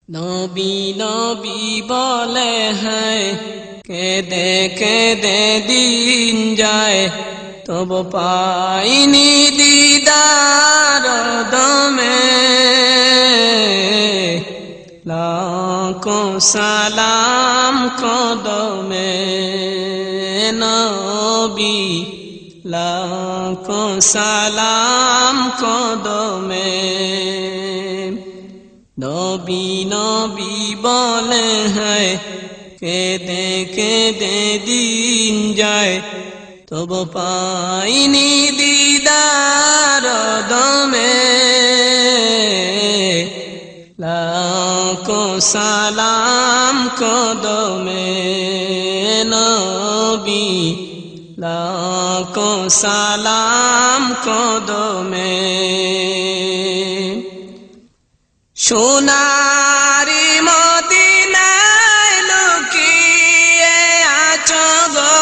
নবী নবী বলে হ্যাঁ কেঁদে কেঁদে দিন যায় তবু পাইনি দিদার দমে লাখো সালাম কদমে নবী লাখো সালাম কদমে নবী নবী বলে হ্যাঁ কেঁদে কেঁদে দিন যায় তবু পাইনি দিদার দমে লাখো সালাম কদমে নবী লাখো সালাম কদমে সোনারি মদিনায় লুকিয়ে আছো গো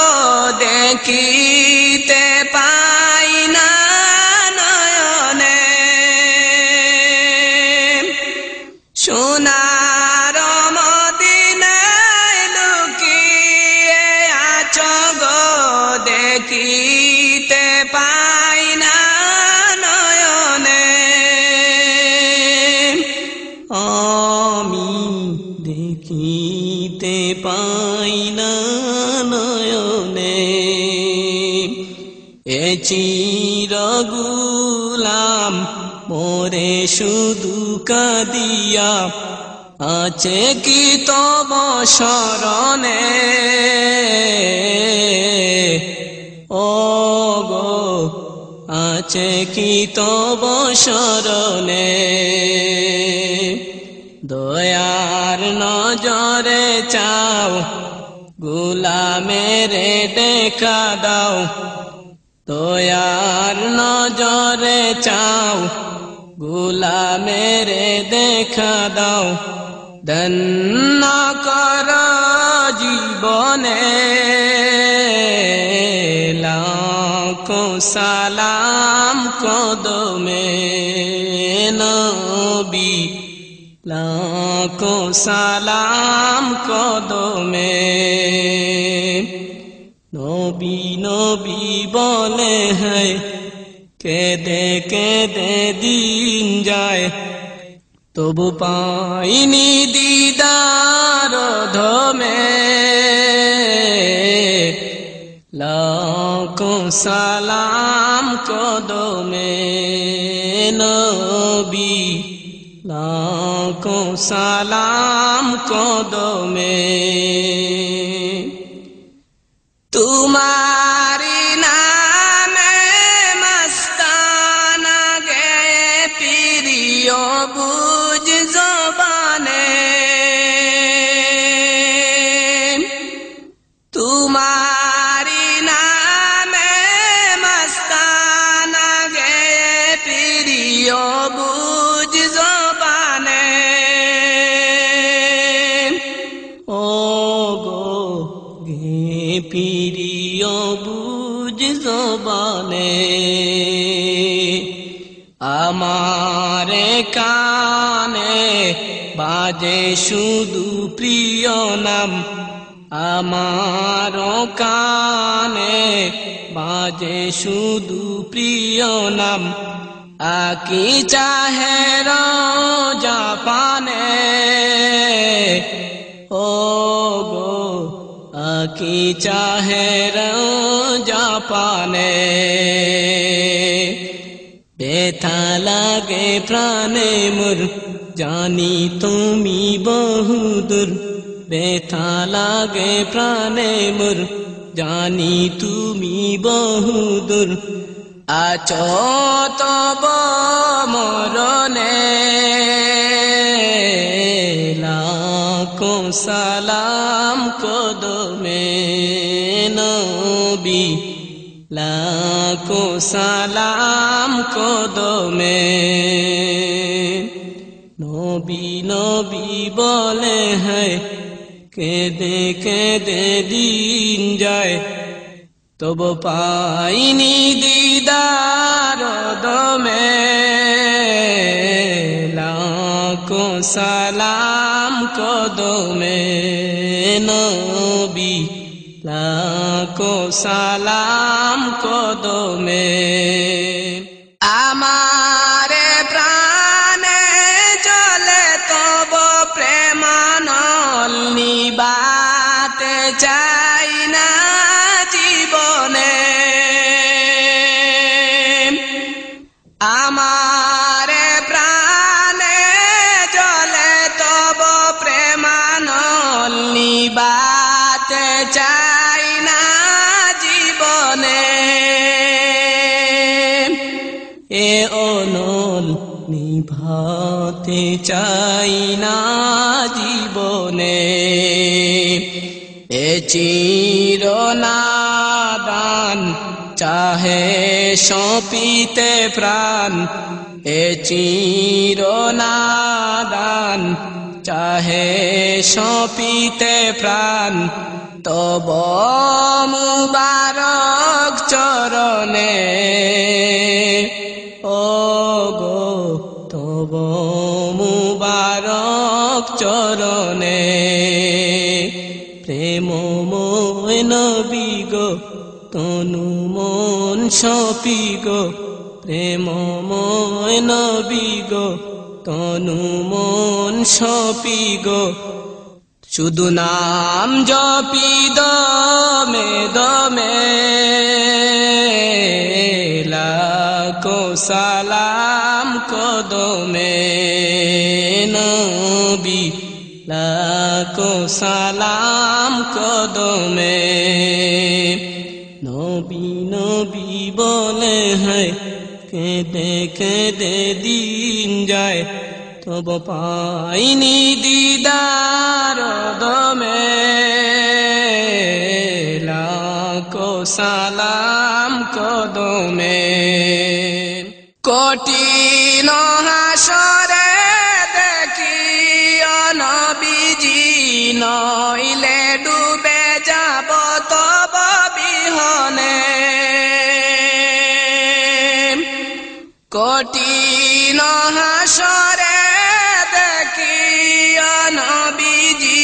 দেখিতে পাই না নয়নে সোনার মদিনায় লুকিয়ে আছো গো দেখিতে পাই না আমি দেখিতে পাই না নয়নে এ চিরগুলাম মোরে শুধু কাঁদিয়া আছে কি তব শরণে ও গো আছে কি তব শরণে দয়ার নজরে চাও গোলামের দেখা দাও দয়ার নজরে চাও গোলামের দেখা দাও ধন্য কর জীবনে লাখো সালাম কদমে নবী লাখো সালাম কদমে নবী নবী বলে হ্যাঁ কেঁদে কেঁদে দিন যায় তবু পাইনি দিদার ধমে লাখো সালাম কদমে নবী লাখো সালাম কদমে তোমারি নামে মস্তানা গে প্রিয় বুঝ জবানে তোমারি নামে মস্তানা গে প্রিয় বুঝ জবানে ও গো গে প্রিয় বুঝ জবানে আমারে কানে বাজে শুধু প্রিয় নাম আমার কানে বাজে শুধু প্রিয় নাম আকি চাহে জাপানে ও গো আকি চাহে জাপানে ব্যথা লাগে প্রাণে মোর জানি তুমি বহুদূর ব্যথা লাগে প্রাণে মোর জানি তুমি বহুদূর আছো তব মরণে লাখো সালাম কদমে নবী লাখো সালাম কদমে নবী নবী বলে হ্যাঁ কেঁদে কেঁদে দিন যায় তবু পাইনি দিদার দমে লাখো সালাম কদমে নবী লাখো সালাম কদমে আমারে প্রাণে জ্বলে তব প্রেমানল নিবাতে চাই না জীবনে আমারে প্রাণে জ্বলে তব প্রেমানল নিবাতে চাই না জীবনে এ অনল নিভাতে চাই না জীবনে এ চিরনাদান চাহে সপিতে প্রাণ এ চিরনাদান চাহে সপিতে প্রাণ তব মুবারক চরণে ও গো তব মুবারক চরণে প্রেমময় নবী গো তনু মন সপি গো প্রেমময় নবী গো তনু মন সপি গো শুধু নাম জপি দমে দমে লাখো সালাম কদমে নবী লাখো সালাম কদমে নবী নবী বলে হয় কেঁদে কেঁদে দিন যায় তব পাইনি দিদার দমে লাখো সালাম কদমে কঠিন হাসরে দেখি নবীজি নইলে ডুবে যাব তব বিহনে কঠিন হাসরে দেখি নবীজি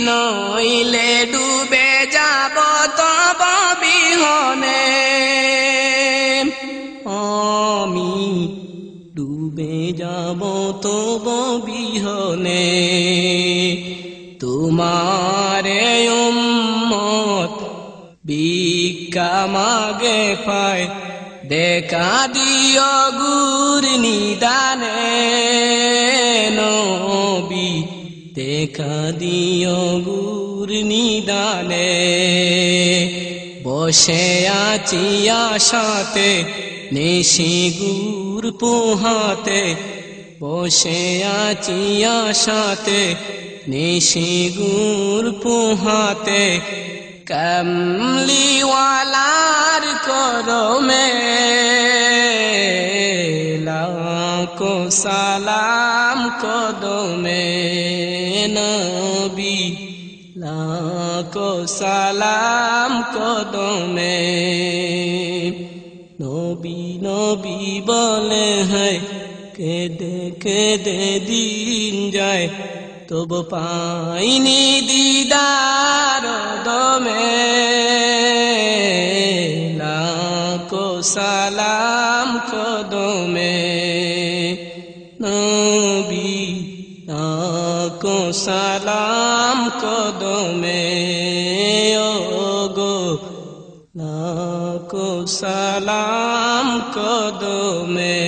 নইলে ডুবে যাব তব বিহনে আমি ডুবে যাব তব বিহনে তোমারে উম্মত ভিক্ষা মাগে পায় দেখা দিও গুর নিদানে নবী দেখা দিও গুর নিদানে বসে আছি আশাতে নিশি গুর পোহাতে বসে আছি আশাতে নিশি গুর পোহাতে কমলিওয়ালার করমে লাখো সালাম কদমে নবী লাখো সালাম কদমে নবী নবী বলে হয় কেঁদে কেঁদে দিন যায় তব পাইনি দিদার দমে লাখো সালাম কদমে নবী লাখো সালাম কদমে ও গো লাখো সালাম কদমে